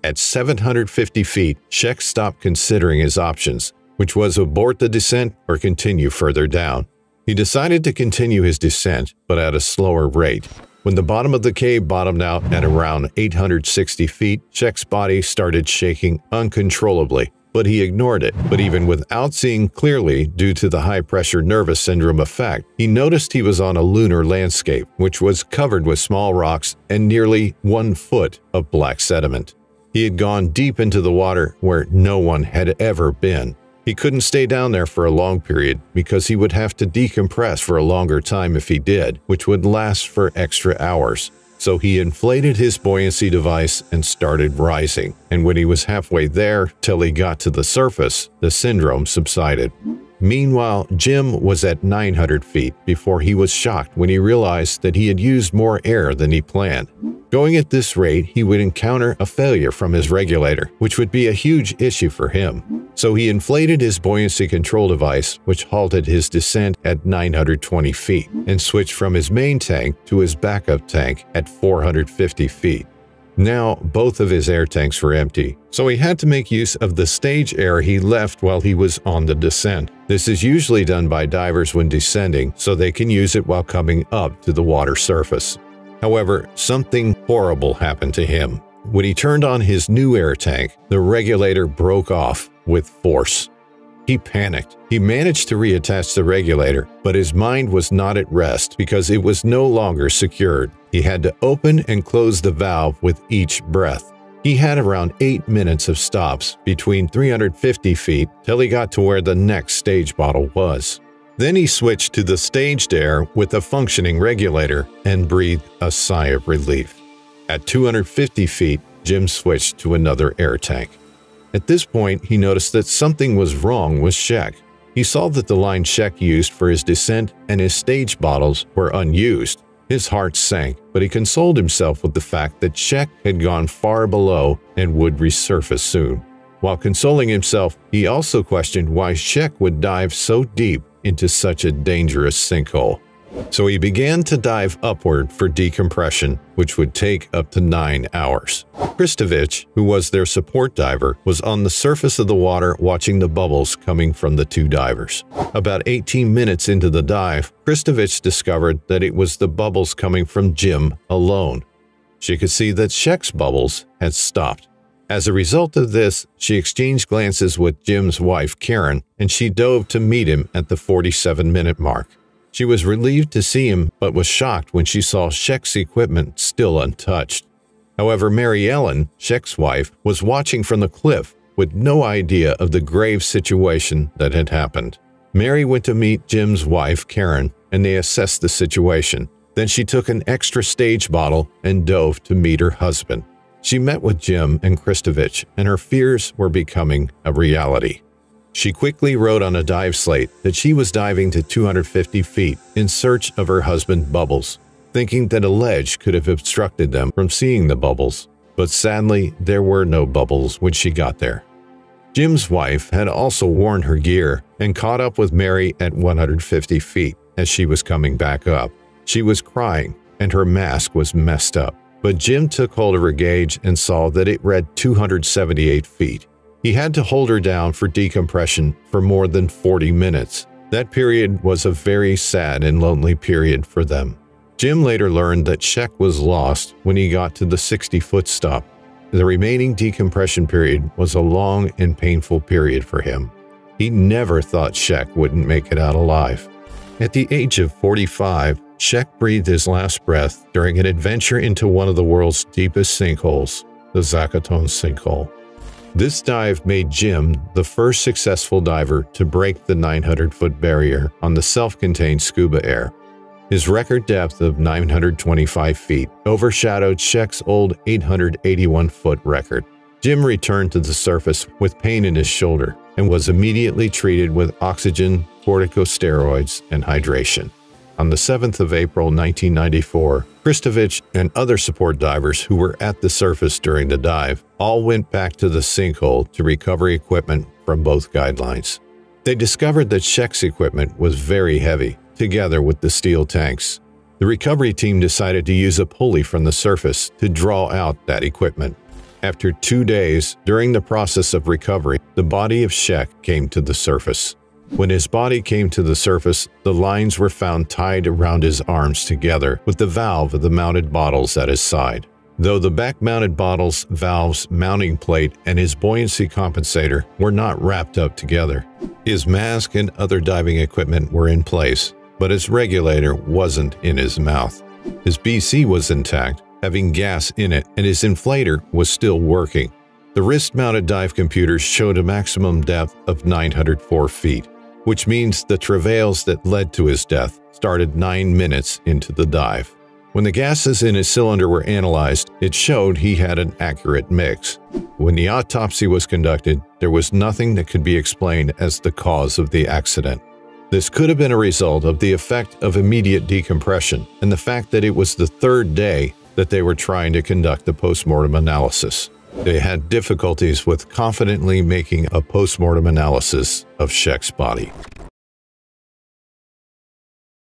At 750 feet, Czech stopped considering his options, which was abort the descent or continue further down. He decided to continue his descent, but at a slower rate. When the bottom of the cave bottomed out at around 860 feet, Czech's body started shaking uncontrollably, but he ignored it. But even without seeing clearly due to the high-pressure nervous syndrome effect, he noticed he was on a lunar landscape, which was covered with small rocks and nearly 1 foot of black sediment. He had gone deep into the water where no one had ever been. He couldn't stay down there for a long period because he would have to decompress for a longer time if he did, which would last for extra hours. So he inflated his buoyancy device and started rising, and when he was halfway there till he got to the surface, the syndrome subsided. Meanwhile, Jim was at 900 feet before he was shocked when he realized that he had used more air than he planned. Going at this rate, he would encounter a failure from his regulator, which would be a huge issue for him. So he inflated his buoyancy control device, which halted his descent at 920 feet, and switched from his main tank to his backup tank at 450 feet. Now, both of his air tanks were empty, so he had to make use of the stage air he left while he was on the descent. This is usually done by divers when descending, so they can use it while coming up to the water surface. However, something horrible happened to him. When he turned on his new air tank, the regulator broke off with force. He panicked. He managed to reattach the regulator, but his mind was not at rest because it was no longer secured. He had to open and close the valve with each breath. He had around 8 minutes of stops between 350 feet till he got to where the next stage bottle was. Then he switched to the staged air with a functioning regulator and breathed a sigh of relief. At 250 feet, Jim switched to another air tank. At this point, he noticed that something was wrong with Shek. He saw that the line Shek used for his descent and his stage bottles were unused. His heart sank, but he consoled himself with the fact that Shek had gone far below and would resurface soon. While consoling himself, he also questioned why Shek would dive so deep into such a dangerous sinkhole. So he began to dive upward for decompression, which would take up to 9 hours. Kristovich, who was their support diver, was on the surface of the water watching the bubbles coming from the two divers. About 18 minutes into the dive, Kristovich discovered that it was the bubbles coming from Jim alone. She could see that Shek's bubbles had stopped. As a result of this, she exchanged glances with Jim's wife, Karen, and she dove to meet him at the 47-minute mark. She was relieved to see him, but was shocked when she saw Shek's equipment still untouched. However, Mary Ellen, Shek's wife, was watching from the cliff with no idea of the grave situation that had happened. Mary went to meet Jim's wife, Karen, and they assessed the situation. Then she took an extra stage bottle and dove to meet her husband. She met with Jim and Kristovich, and her fears were becoming a reality. She quickly wrote on a dive slate that she was diving to 250 feet in search of her husband Bubbles, thinking that a ledge could have obstructed them from seeing the bubbles. But sadly, there were no bubbles when she got there. Jim's wife had also worn her gear and caught up with Mary at 150 feet as she was coming back up. She was crying, and her mask was messed up. But Jim took hold of her gauge and saw that it read 278 feet. He had to hold her down for decompression for more than 40 minutes. That period was a very sad and lonely period for them. Jim later learned that Shek was lost when he got to the 60-foot stop. The remaining decompression period was a long and painful period for him. He never thought Shek wouldn't make it out alive. At the age of 45, Shek breathed his last breath during an adventure into one of the world's deepest sinkholes, the Zakatone sinkhole. This dive made Jim the first successful diver to break the 900-foot barrier on the self-contained scuba air. His record depth of 925 feet overshadowed Shek's old 881-foot record. Jim returned to the surface with pain in his shoulder and was immediately treated with oxygen, corticosteroids, and hydration. On the 7th of April 1994, Kristovich and other support divers who were at the surface during the dive all went back to the sinkhole to recover equipment from both guidelines. They discovered that Shek's equipment was very heavy, together with the steel tanks. The recovery team decided to use a pulley from the surface to draw out that equipment. After 2 days, during the process of recovery, the body of Shek came to the surface. When his body came to the surface, the lines were found tied around his arms together with the valve of the mounted bottles at his side. Though the back-mounted bottles, valves, mounting plate, and his buoyancy compensator were not wrapped up together. His mask and other diving equipment were in place, but his regulator wasn't in his mouth. His BC was intact, having gas in it, and his inflator was still working. The wrist-mounted dive computers showed a maximum depth of 904 feet. Which means the travails that led to his death started 9 minutes into the dive. When the gases in his cylinder were analyzed, it showed he had an accurate mix. When the autopsy was conducted, there was nothing that could be explained as the cause of the accident. This could have been a result of the effect of immediate decompression and the fact that it was the third day that they were trying to conduct the postmortem analysis. They had difficulties with confidently making a postmortem analysis of Shek's body.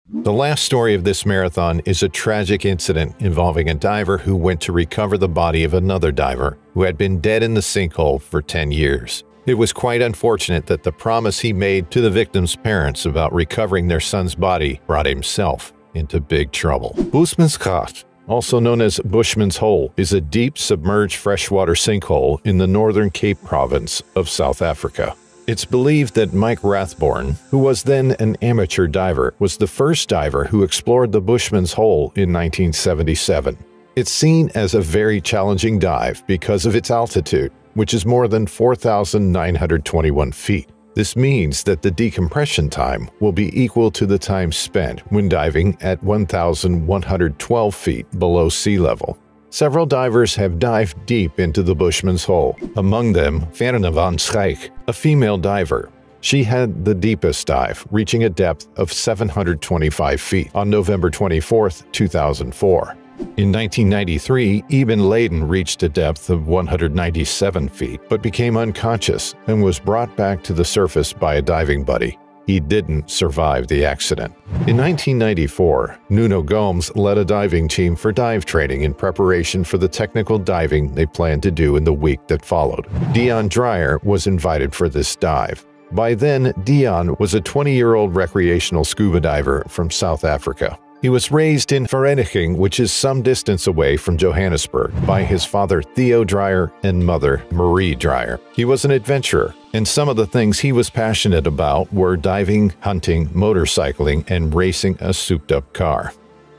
The last story of this marathon is a tragic incident involving a diver who went to recover the body of another diver who had been dead in the sinkhole for 10 years. It was quite unfortunate that the promise he made to the victim's parents about recovering their son's body brought himself into big trouble. Bushmansgracht, also known as Bushman's Hole, is a deep submerged freshwater sinkhole in the northern Cape Province of South Africa. It's believed that Mike Rathborn, who was then an amateur diver, was the first diver who explored the Bushman's Hole in 1977. It's seen as a very challenging dive because of its altitude, which is more than 4,921 feet. This means that the decompression time will be equal to the time spent when diving at 1,112 feet below sea level. Several divers have dived deep into the Bushman's Hole, among them Verna van Schijk, a female diver. She had the deepest dive, reaching a depth of 725 feet on November 24, 2004. In 1993, Eben Layden reached a depth of 197 feet, but became unconscious and was brought back to the surface by a diving buddy. He didn't survive the accident. In 1994, Nuno Gomes led a diving team for dive training in preparation for the technical diving they planned to do in the week that followed. Dion Dreyer was invited for this dive. By then, Dion was a 20-year-old recreational scuba diver from South Africa. He was raised in Vereeniging, which is some distance away from Johannesburg, by his father Theo Dreyer and mother Marie Dreyer. He was an adventurer, and some of the things he was passionate about were diving, hunting, motorcycling, and racing a souped-up car.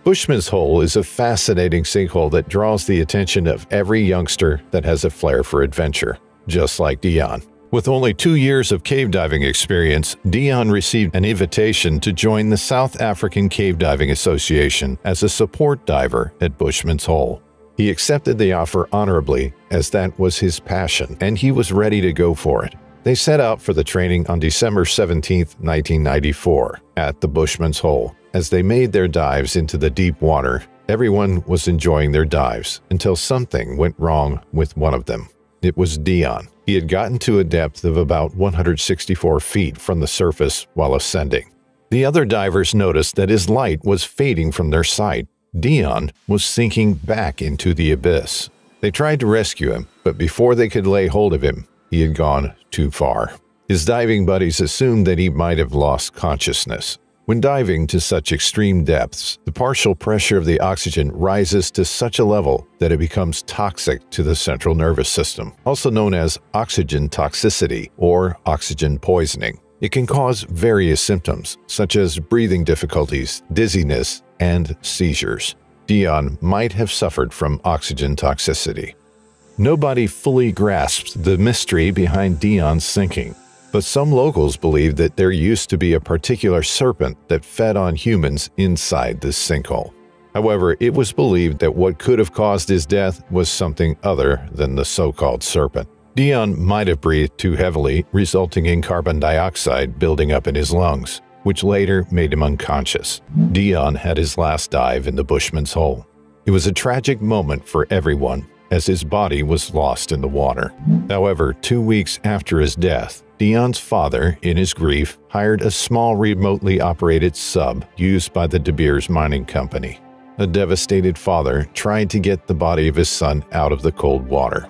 Bushman's Hole is a fascinating sinkhole that draws the attention of every youngster that has a flair for adventure, just like Dion. With only 2 years of cave diving experience, Dion received an invitation to join the South African Cave Diving Association as a support diver at Bushman's Hole. He accepted the offer honorably, as that was his passion, and he was ready to go for it. They set out for the training on December 17, 1994, at the Bushman's Hole. As they made their dives into the deep water, everyone was enjoying their dives until something went wrong with one of them. It was Dion. He had gotten to a depth of about 164 feet from the surface while ascending. The other divers noticed that his light was fading from their sight. Dion was sinking back into the abyss. They tried to rescue him, but before they could lay hold of him, he had gone too far. His diving buddies assumed that he might have lost consciousness. When diving to such extreme depths, the partial pressure of the oxygen rises to such a level that it becomes toxic to the central nervous system, also known as oxygen toxicity or oxygen poisoning. It can cause various symptoms, such as breathing difficulties, dizziness, and seizures. Dion might have suffered from oxygen toxicity. Nobody fully grasps the mystery behind Dion's sinking. But some locals believe that there used to be a particular serpent that fed on humans inside this sinkhole. However, it was believed that what could have caused his death was something other than the so-called serpent. Dion might have breathed too heavily, resulting in carbon dioxide building up in his lungs, which later made him unconscious. Dion had his last dive in the Bushman's Hole. It was a tragic moment for everyone, as his body was lost in the water. However, 2 weeks after his death, Dion's father, in his grief, hired a small remotely operated sub used by the De Beers Mining Company. A devastated father tried to get the body of his son out of the cold water.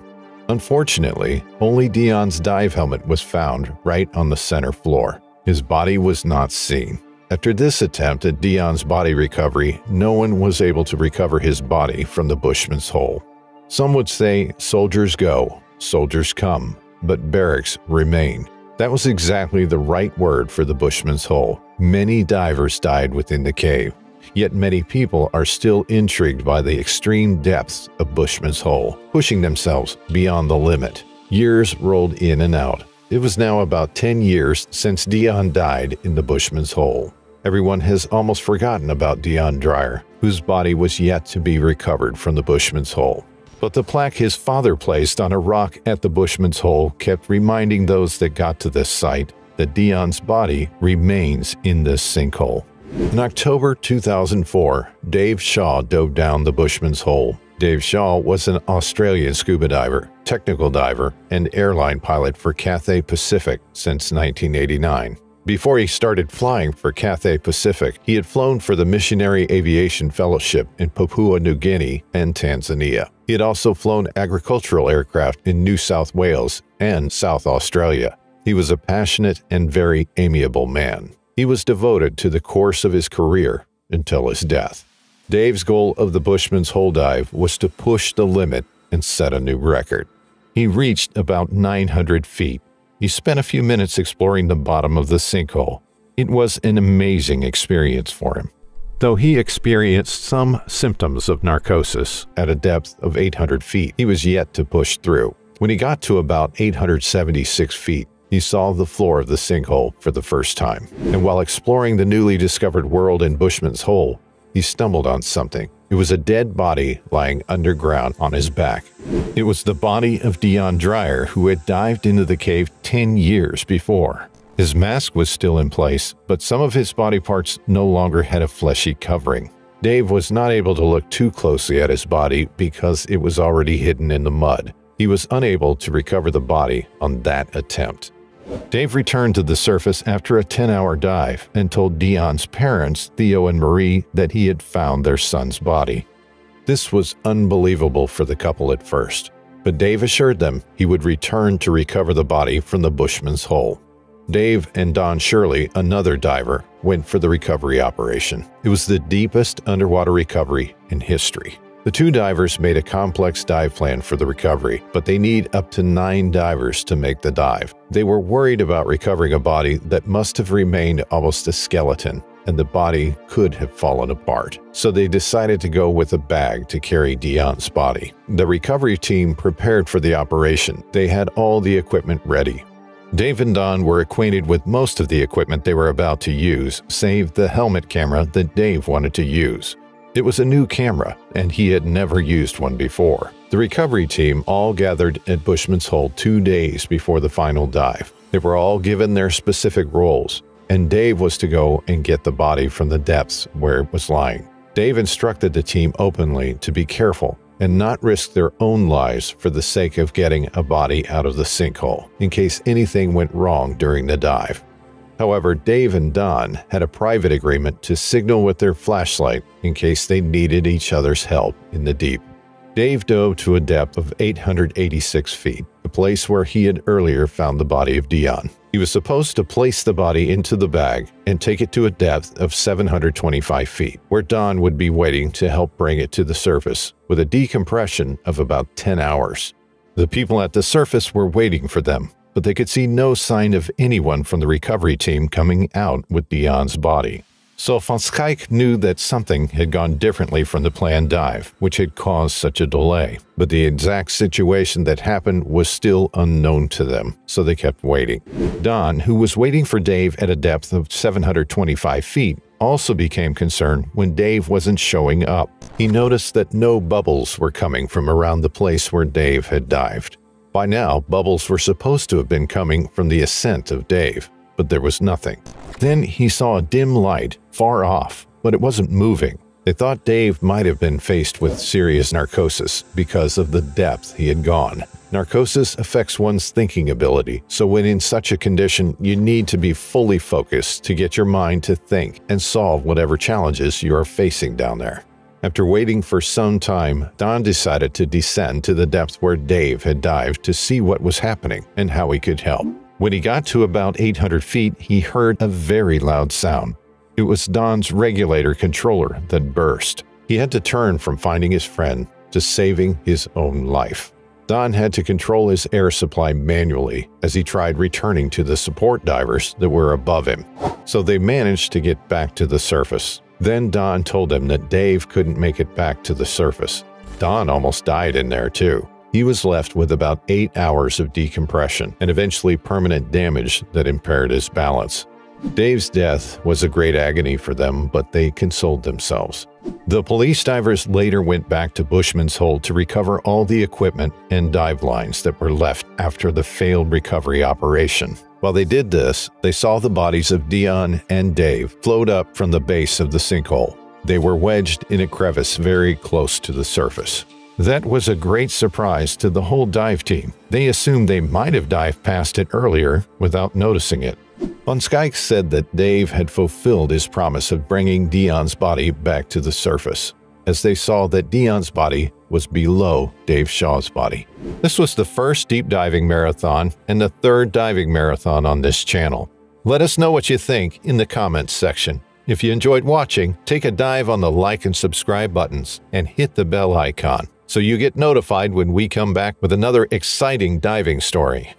Unfortunately, only Dion's dive helmet was found right on the center floor. His body was not seen. After this attempt at Dion's body recovery, no one was able to recover his body from the Bushman's Hole. Some would say, soldiers go, soldiers come, but barracks remain. That was exactly the right word for the Bushman's Hole. Many divers died within the cave, yet many people are still intrigued by the extreme depths of Bushman's Hole, pushing themselves beyond the limit. Years rolled in and out. It was now about 10 years since Dion died in the Bushman's Hole. Everyone has almost forgotten about Dion Dreyer, whose body was yet to be recovered from the Bushman's Hole. But the plaque his father placed on a rock at the Bushman's Hole kept reminding those that got to this site that Dion's body remains in this sinkhole. In October 2004, Dave Shaw dove down the Bushman's Hole. Dave Shaw was an Australian scuba diver, technical diver, and airline pilot for Cathay Pacific since 1989. Before he started flying for Cathay Pacific, he had flown for the Missionary Aviation Fellowship in Papua New Guinea and Tanzania. He had also flown agricultural aircraft in New South Wales and South Australia. He was a passionate and very amiable man. He was devoted to the course of his career until his death. Dave's goal of the Bushman's Hole dive was to push the limit and set a new record. He reached about 900 feet. He spent a few minutes exploring the bottom of the sinkhole. It was an amazing experience for him. Though he experienced some symptoms of narcosis at a depth of 800 feet, he was yet to push through. When he got to about 876 feet, he saw the floor of the sinkhole for the first time. And while exploring the newly discovered world in Bushman's Hole, he stumbled on something. It was a dead body lying underground on his back. It was the body of Dion Dreyer, who had dived into the cave 10 years before. His mask was still in place, but some of his body parts no longer had a fleshy covering. Dave was not able to look too closely at his body because it was already hidden in the mud. He was unable to recover the body on that attempt. Dave returned to the surface after a 10-hour dive and told Dion's parents, Theo and Marie, that he had found their son's body. This was unbelievable for the couple at first, but Dave assured them he would return to recover the body from the Bushman's Hole. Dave and Don Shirley, another diver, went for the recovery operation. It was the deepest underwater recovery in history. The two divers made a complex dive plan for the recovery, but they need up to 9 divers to make the dive. They were worried about recovering a body that must have remained almost a skeleton, and the body could have fallen apart. So they decided to go with a bag to carry Dion's body. The recovery team prepared for the operation. They had all the equipment ready. Dave and Don were acquainted with most of the equipment they were about to use, save the helmet camera that Dave wanted to use. It was a new camera, and he had never used one before. The recovery team all gathered at Bushman's Hole 2 days before the final dive. They were all given their specific roles, and Dave was to go and get the body from the depths where it was lying. Dave instructed the team openly to be careful and not risk their own lives for the sake of getting a body out of the sinkhole, in case anything went wrong during the dive. However, Dave and Don had a private agreement to signal with their flashlight in case they needed each other's help in the deep. Dave dove to a depth of 886 feet, the place where he had earlier found the body of Dion. He was supposed to place the body into the bag and take it to a depth of 725 feet, where Don would be waiting to help bring it to the surface, with a decompression of about 10 hours. The people at the surface were waiting for them, but they could see no sign of anyone from the recovery team coming out with Dion's body. So Van Schaick knew that something had gone differently from the planned dive, which had caused such a delay. But the exact situation that happened was still unknown to them, so they kept waiting. Don, who was waiting for Dave at a depth of 725 feet, also became concerned when Dave wasn't showing up. He noticed that no bubbles were coming from around the place where Dave had dived. By now, bubbles were supposed to have been coming from the ascent of Dave, but there was nothing. Then he saw a dim light far off, but it wasn't moving. They thought Dave might have been faced with serious narcosis because of the depth he had gone. Narcosis affects one's thinking ability, so when in such a condition, you need to be fully focused to get your mind to think and solve whatever challenges you are facing down there. After waiting for some time, Don decided to descend to the depth where Dave had dived to see what was happening and how he could help. When he got to about 800 feet, he heard a very loud sound. It was Don's regulator controller that burst. He had to turn from finding his friend to saving his own life. Don had to control his air supply manually as he tried returning to the support divers that were above him, so they managed to get back to the surface. Then Don told him that Dave couldn't make it back to the surface. Don almost died in there too. He was left with about 8 hours of decompression and eventually permanent damage that impaired his balance. Dave's death was a great agony for them, but they consoled themselves. The police divers later went back to Bushman's Hole to recover all the equipment and dive lines that were left after the failed recovery operation. While they did this, they saw the bodies of Dion and Dave float up from the base of the sinkhole. They were wedged in a crevice very close to the surface. That was a great surprise to the whole dive team. They assumed they might have dived past it earlier without noticing it. Von Schaik said that Dave had fulfilled his promise of bringing Dion's body back to the surface, as they saw that Dion's body was below Dave Shaw's body. This was the first deep diving marathon and the third diving marathon on this channel. Let us know what you think in the comments section. If you enjoyed watching, take a dive on the like and subscribe buttons and hit the bell icon so you get notified when we come back with another exciting diving story.